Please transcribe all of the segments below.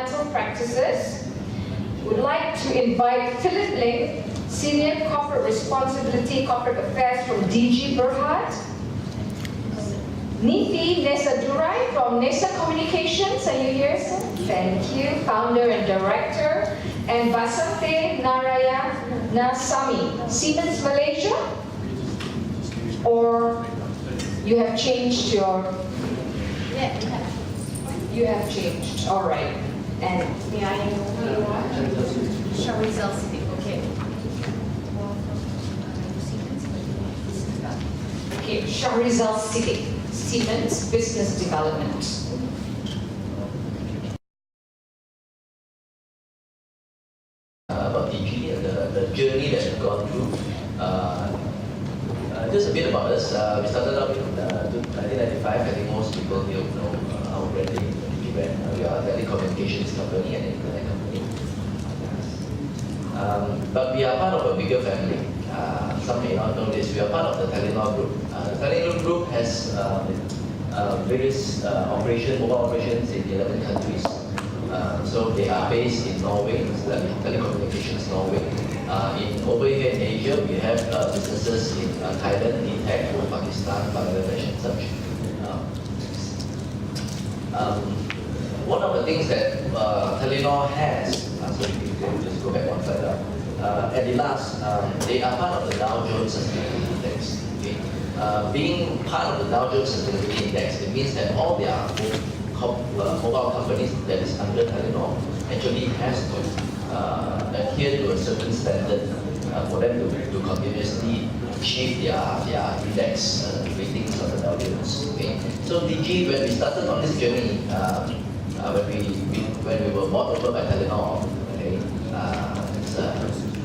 environmental practices. Would like to invite Philip Ling, Senior Corporate Responsibility, Corporate Affairs from DIGI Berhad. Niti Nesadurai from Nesa Communications, are you here, sir? Thank you, Founder and Director. And Basante Narayanasamy, Siemens Malaysia? Or you have changed your... Yeah, you have changed, all right. And may I know who you are? Shahrizal Siddiq, okay. Okay, Shahrizal Siddiq, Siemens Business Development. About DIGI and the journey that we've gone through. Just a bit about us. We started out in 1995. I think most people here know our branding, DIGI brand. We are a telecommunications company and an internet company. But we are part of a bigger family. Some may not know this. We are part of the Telenor Group. The Telenor Group has various mobile operations in 11 countries. So they are based in Norway, telecommunications Norway. Over here in Asia, we have businesses in Thailand, Intact, Pakistan, Bangladesh, and such. One of the things that Telenor has, so you can just go back one further. At the last, they are part of the Dow Jones Sustainability Index. Okay? Being part of the Dow Jones Sustainability Index, it means that all their mobile companies that is under Telenor actually has to adhere to a certain standard for them to continuously achieve their index ratings on the Dow Jones. Okay? So DIGI, when we started on this journey, when we were bought over by Telenor, okay, it's a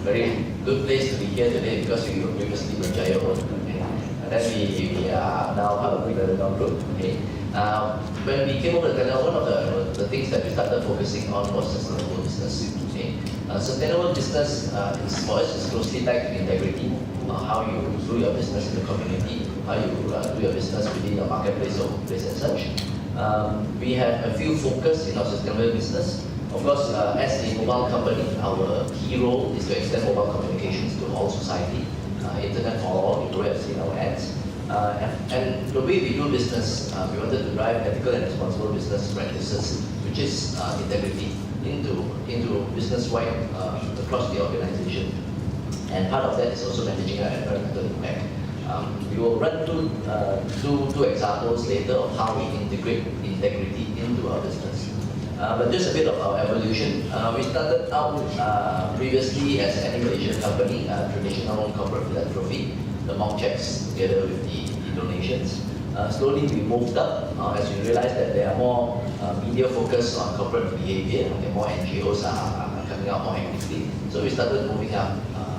very good place to be here today because we were previously with Jaya Own. Okay? And then we are now part of the Telenor Group. Okay? When we came over to Telenor, one of the things that we started focusing on was sustainable business. Okay? Sustainable business is, for us, is closely tied to integrity, how you do your business in the community, how you do your business within the marketplace or workplace and such. We have a few focus in our sustainable business. Of course, as a mobile company, our key role is to extend mobile communications to all society, internet for all, you have seen our ads. And the way we do business, we wanted to drive ethical and responsible business practices, which is integrity, into business-wide across the organization. And part of that is also managing our environmental impact. We will run through two examples later of how we integrate integrity into our business. But just a bit of our evolution. We started out previously as an Malaysian company, traditional corporate philanthropy, the mock checks together with the donations. Slowly we moved up as we realized that there are more media focus on corporate behavior, and more NGOs are coming out more actively. So we started moving up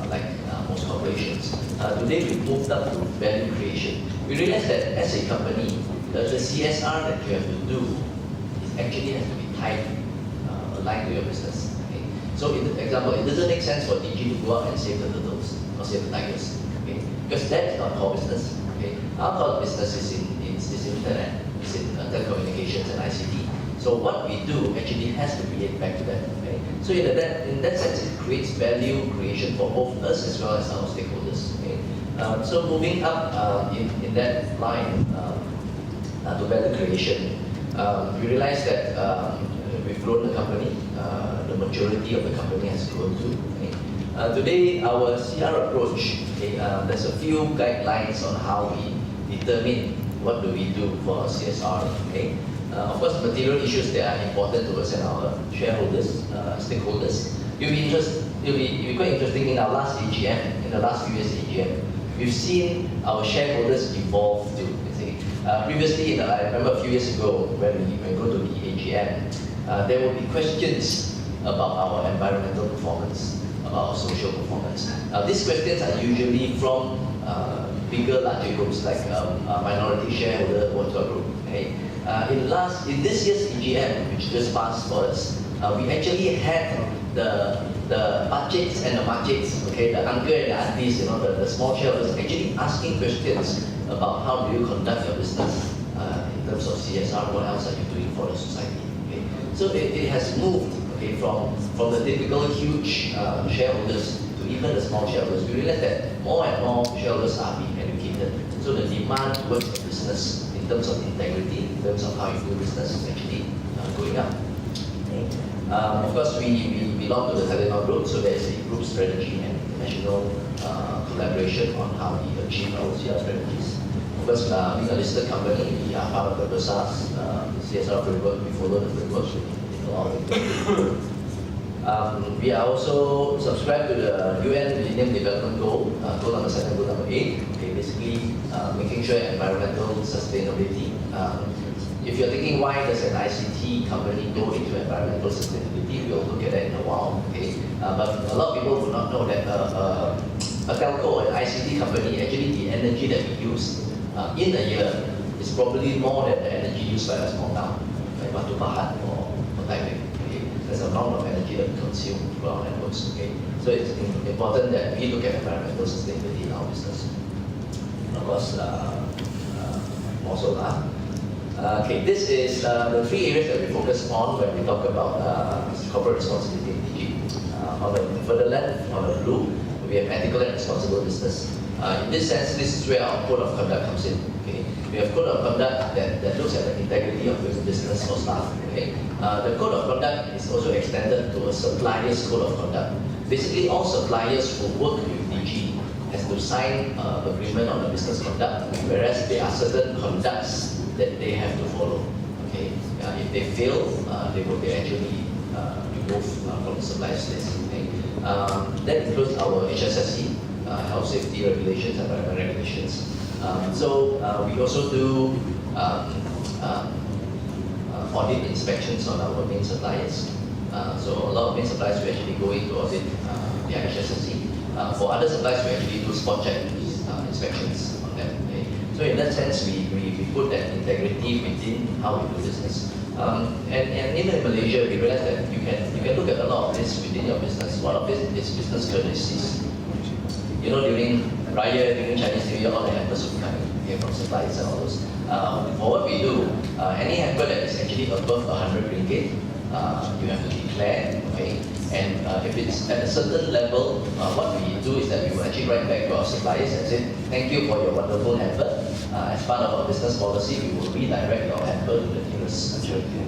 like most corporations. Today we moved up to value creation. We realized that as a company, the CSR that you have to do actually has to be tied, aligned to your business. Okay? So in the example, it doesn't make sense for DIGI to go out and save the turtles or save the tigers. Okay? Because that's not core business. Okay? Our core business is in internet, it's in telecommunications and ICT. So what we do actually has to relate back to that. Okay? So in that sense, it creates value creation for both us as well as our stakeholders. Okay? So moving up in that line to value creation, we realized that we've grown the company. The maturity of the company has grown too. Okay? Today, our CR approach, okay, there's a few guidelines on how we determine what do we do for CSR. Okay? Of course, material issues that are important to us and our shareholders, stakeholders. It'll be quite interesting in our last AGM, in the last few years AGM, we've seen our shareholders evolve too. Previously, I remember a few years ago when we go to the AGM, there will be questions about our environmental performance, about our social performance. These questions are usually from bigger, larger groups like minority shareholder watchdog group. Okay? In this year's EGM, which just passed for us, we actually had the budgets and the markets, okay, the uncle and the aunties, you know, the small shareholders actually asking questions about how do you conduct your business in terms of CSR, what else are you doing for the society. Okay? So it has moved, okay, from the typical huge shareholders to even the small shareholders. We realize that more and more shareholders are being educated. So the demand towards the business in terms of integrity, in terms of how you do business is actually going up. Okay. Of course, we belong to the Telenor Group, so there is a group strategy and international collaboration on how we achieve our CSR strategies. Of course, being a listed company, we are part of the BERSA's CSR framework. We follow the framework in a lot of things. We are also subscribed to the UN Millennium Development Goal, goal number 7, goal number 8. Okay, basically making sure environmental sustainability. If you're thinking why does an ICT company go into environmental sustainability, we'll look at that in a while. Okay, but a lot of people would not know that a telco, an ICT company, actually the energy that we use in a year is probably more than the energy used by a small town, like Batu Pahat or Taipei. There's a amount of energy that we consume through our networks. Okay, so it's important that we look at environmental sustainability in our business. And of course, also okay, this is the 3 areas that we focus on when we talk about corporate responsibility in DIGI. On the further left, on the blue, we have ethical and responsible business. In this sense, this is where our code of conduct comes in. Okay, we have code of conduct that looks at the integrity of the business or staff. Okay, the code of conduct is also extended to a supplier's code of conduct. Basically, all suppliers who work with DIGI has to sign an agreement on the business conduct, whereas there are certain conducts that they have to follow. Okay, if they fail, they will be actually removed from the supplier's list. Okay, that includes our HSSE, health safety regulations and environment regulations. So we also do audit inspections on our main suppliers. So a lot of main suppliers we actually go in to audit their HSSE. For other suppliers, we actually do spot check inspections on them. Okay? So in that sense, we put that integrity within how we do business. And even in Malaysia, we realize that you can look at a lot of this within your business. One of it is business courtesies. You know, during Raya, during Chinese New Year, all the hampers will be coming from suppliers and all those. For what we do, any hamper that is actually above 100 ringgit, you have to declare, okay? And if it's at a certain level, what we do is that we will actually write back to our suppliers and say, thank you for your wonderful hamper. As part of our business policy, we will redirect your hamper to the nearest charity.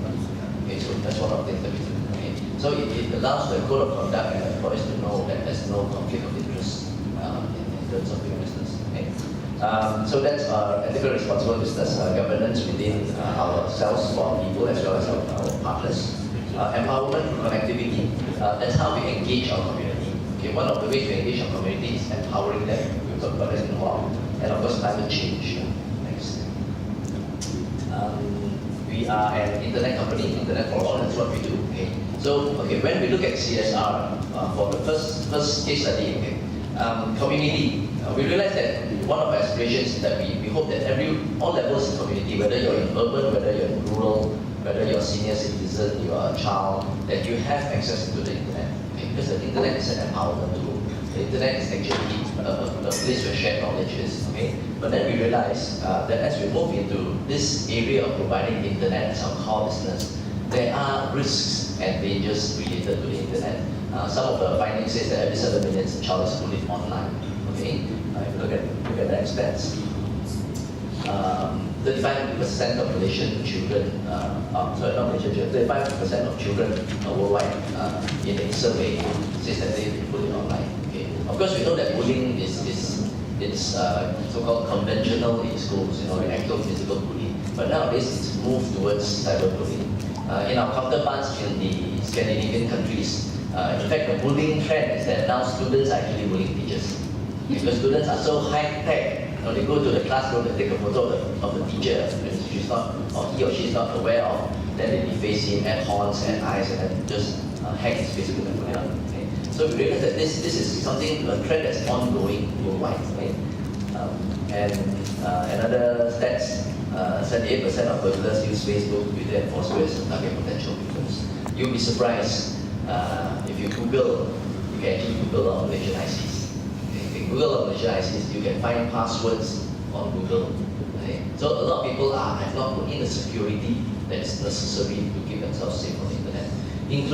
Okay, so that's one of the things that we do. Okay? So it allows the code of conduct and employees to know that there's no conflict of interest in terms of doing business. Okay? So that's our ethical responsible business governance within ourselves for our people as well as our partners. Empowerment, connectivity, that's how we engage our community. Okay, one of the ways we engage our community is empowering them. We'll talk about that in a while. And of course, climate change. Next. We are an internet company, internet for all, that's what we do. Okay. So, okay, when we look at CSR, for the first case study, okay, community, we realize that one of our aspirations is that we hope that all levels of community, whether you're in urban, whether you're in rural, whether you're a senior citizen, you are a child, that you have access to the internet. Okay? Because the internet is an empowerment tool. The internet is actually a place where shared knowledge is. Okay? But then we realize that as we move into this area of providing the internet as our core business, there are risks and dangers related to the internet. Some of the findings say that every 7 minutes a child is bullied online. Okay? If you look at that stats, 35% of Malaysian children, 35% of children worldwide in a survey says that they've been bullied online. Okay. Of course, we know that bullying is so-called conventional in schools, the actual physical bullying. But nowadays, it's moved towards cyberbullying. In our counterparts in the Scandinavian countries, in fact, the bullying trend is that now students are actually bullying teachers. Because students are so high-tech, they go to the classroom and take a photo of the teacher, and she's not, or he or she is not aware of, then they deface him, add horns and eyes, and then just hack his Facebook and put it up. Okay? So we realize that this is something, a trend that's ongoing worldwide. Right? And another stats, 78% of burglars use Facebook, Twitter, and Foursquare as target potential victims. You'll be surprised if you Google, you can actually Google on Malaysian ICs. Google or Malaysia ICs, you can find passwords on Google. Okay? So a lot of people have not put in the security that is necessary to keep themselves safe on the internet, including